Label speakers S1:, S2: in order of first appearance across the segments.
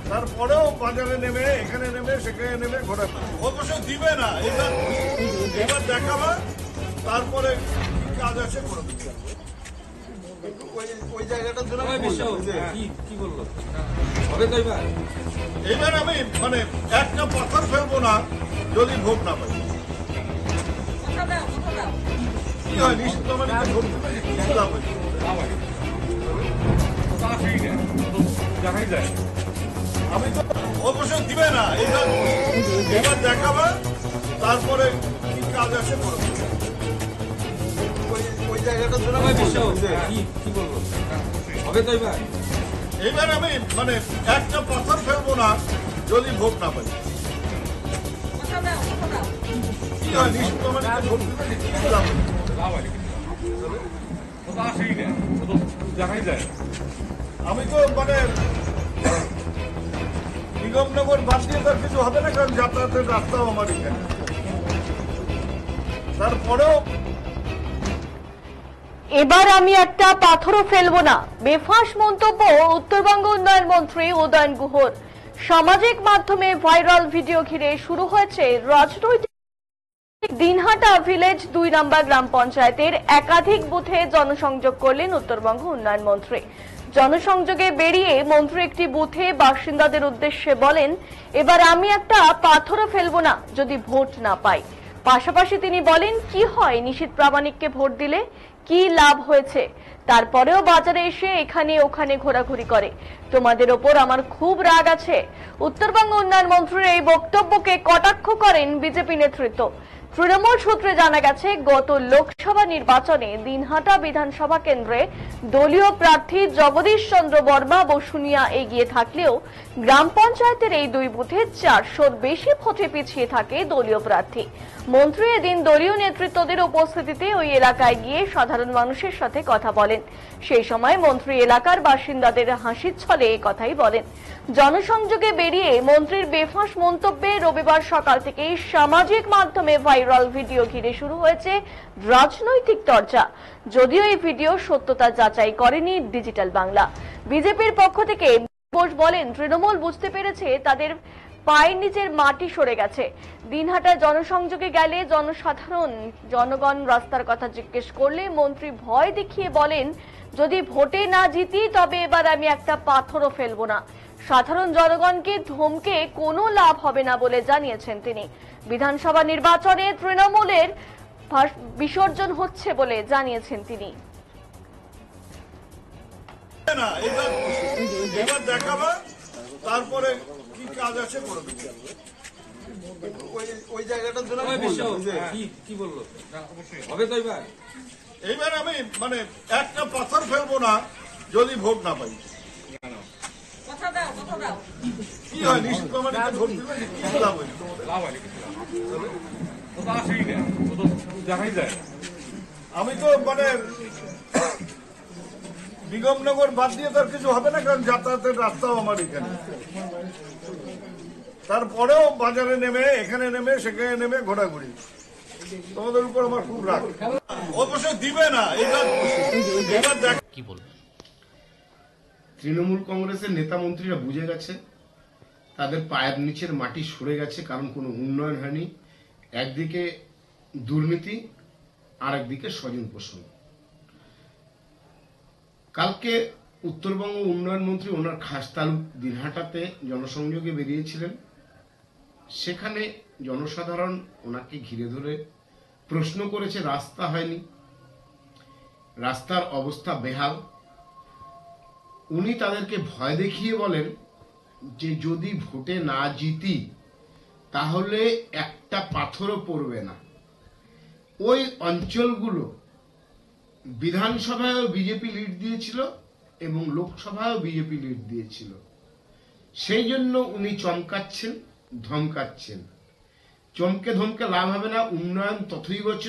S1: তারপরেও বাজারে নেমে এখানে নেমে সেখানে নেমে ঘোরা অবশ্য দিবে না। এবার দেখাবা, তারপরে কি কাজ আছে করে দিচ্ছে। ওই জায়গাটার জন্য
S2: কি বললো হবে তো
S1: এবার আমি মানে একটা পাথর ফেলবো না যদি ভোট না পাই। কি হয় নিশ্চিত মানে ভোট
S2: দেখাই যায়
S1: আমি তো অবশ্যই দিবে না। এবার দেখাবা, তারপরে কি কাজ আছে করে দিচ্ছে। ওই জায়গাটার জন্য
S2: কি বললো হবে তো
S1: এবার আমি মানে একটা পাথর ফেলবো না যদি ভোট না পাই। কি হয় নিশ্চিত মানে ভোট
S2: দেখাই যায়
S1: আমি তো মানে নিগমনগর বাদ দিয়ে তার কিছু হবে না, কারণ যাতায়াতের রাস্তাও আমার এখানে। তারপরেও
S3: এবার আমি একটা পাথরও ফেলবো না, বেফাঁস মন্তব্য উত্তরবঙ্গ উন্নয়ন মন্ত্রী উদয়ন গুহর। সামাজিক মাধ্যমে ভাইরাল ভিডিও ঘিরে শুরু হয়েছে রাজনৈতিক। দিনহাটা ভিলেজ ২ নম্বর গ্রাম পঞ্চায়েতের একাধিক বুথে জনসংযোগ করলেন উত্তরবঙ্গ উন্নয়ন মন্ত্রী। জনসংযোগে বেরিয়ে মন্ত্রী একটি বুথে বাসিন্দাদের উদ্দেশ্যে বলেন, এবার আমি একটা পাথরও ফেলবো না যদি ভোট না পাই। পাশাপাশি তিনি বলেন, কি হয় নিশীথ প্রামাণিককে ভোট দিলে, কি লাভ হয়েছে। তারপরেও বাজারে এসে এখানে ওখানে ঘোরাঘুরি করে, তোমাদের ওপর আমার খুব রাগ আছে। উত্তরবঙ্গ উন্নয়ন মন্ত্রীর এই বক্তব্যকে কটাক্ষ করেন বিজেপি নেতৃত্ব। তৃণমূল সূত্রে জানা গেছে, গত লোকসভা নির্বাচনে দিনহাটা বিধানসভা কেন্দ্রে দলীয় প্রার্থী জগদীশ চন্দ্র বর্মা বসুনিয়া এগিয়ে থাকলেও গ্রাম পঞ্চায়েতের এই 2 বুথে 400-র বেশি ভোটে পিছিয়ে থাকে দলীয় প্রার্থী। মন্ত্রী এদিন দলীয় নেতৃত্বদের উপস্থিতিতে ওই এলাকায় গিয়ে সাধারণ মানুষের সাথে কথা বলেন। সেই সময় মন্ত্রী এলাকার বাসিন্দাদের হাসির ছলে এই কথাই বলেন। জনসংযোগে বেরিয়ে মন্ত্রীর বেফাঁস মন্তব্যে রবিবার সকাল থেকেই সামাজিক মাধ্যমে ভাইরাল ভিডিও ঘিরে শুরু হয়েছে রাজনৈতিক চর্চা। যদিও এই ভিডিও সত্যতা যাচাই করেনি ডিজিটাল বাংলা। বিজেপির পক্ষ থেকে বোস বলেন, তৃণমূল বুঝতে পেরেছে তাদের পায়ের নিচের মাটি সরে গেছে। দিনহাটা জনসংযোগে গেলে জনগণ রাস্তার কথা জিজ্ঞেস করলে মন্ত্রী ভয় দেখিয়ে বলেন, যদি ভোটে না জিতি তবে এবার আমি একটা পাথরও ফেলবো না। সাধারণ জনগণকে ধমকে কোনো লাভ হবে না বলে জানিয়েছেন তিনি। বিধানসভা নির্বাচনে তৃণমূলের বিসর্জন হচ্ছে বলে জানিয়েছেন তিনি।
S1: এবার দেখাবা, তারপরে কি কাজ আছে করে দিচ্ছে। ওই জায়গাটার জন্য
S2: কি বললো হবে তো
S1: এবার আমি মানে একটা পাথর ফেলবো না যদি ভোট না পাই। কি হয় নিশ্চিত মানে ভোট দিলে কি লাভ হয়।
S2: দেখাই যায়
S1: আমি তো মানে নিগমনগর বাদ দিয়ে তার কিছু হবে না, কারণ যাতায়াতের রাস্তাও আমার এখানে। তারপরেও বাজারে নেমে এখানে নেমে সেখানে নেমে ঘোরাঘুরি, তোমাদের উপর আমার খুব রাগ। অবশ্যই দিবে না। এবার
S4: কি বলবেন?
S5: তৃণমূল কংগ্রেসের নেতা মন্ত্রীরা বুঝে গেছে তাদের পায়ের নিচের মাটি সরে গেছে, কারণ কোনো উন্নয়ন হয়নি। একদিকে দুর্নীতি, আর একদিকে স্বজন পোষণ। কালকে উত্তরবঙ্গ উন্নয়ন মন্ত্রী ওনার খাস তালুক দিনহাটাতে জনসংযোগে বেরিয়েছিলেন। সেখানে জনসাধারণ ওনাকে ঘিরে ধরে প্রশ্ন করেছে, রাস্তা হয়নি, রাস্তার অবস্থা বেহাল। উনি তাদেরকে ভয় দেখিয়ে বলেন যে যদি ভোটে না জিতি তাহলে একটা পাথরও পড়বে না। ওই অঞ্চলগুলো বিধানসভায়ও বিজেপি লিড দিয়েছিল এবং লোকসভায়ও বিজেপি লিড দিয়েছিল। সেই জন্য উনি চমকাচ্ছেন, ধমকাচ্ছেন। চমকে ধমকে লাভ হবে না। উন্নয়ন তথৈবচ,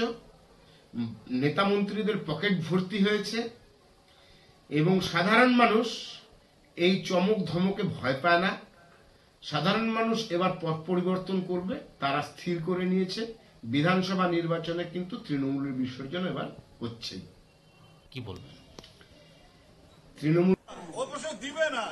S5: নেতা মন্ত্রীদের পকেট ভর্তি হয়েছে এবং সাধারণ মানুষ এই চমক ধমকে ভয় পায় না। সাধারণ মানুষ এবার পথ পরিবর্তন করবে, তারা স্থির করে নিয়েছে। বিধানসভা নির্বাচনে কিন্তু তৃণমূলের বিসর্জন এবার হচ্ছেই।
S4: কি বলবেন?
S5: তৃণমূল
S1: অবশ্যই দিবে না।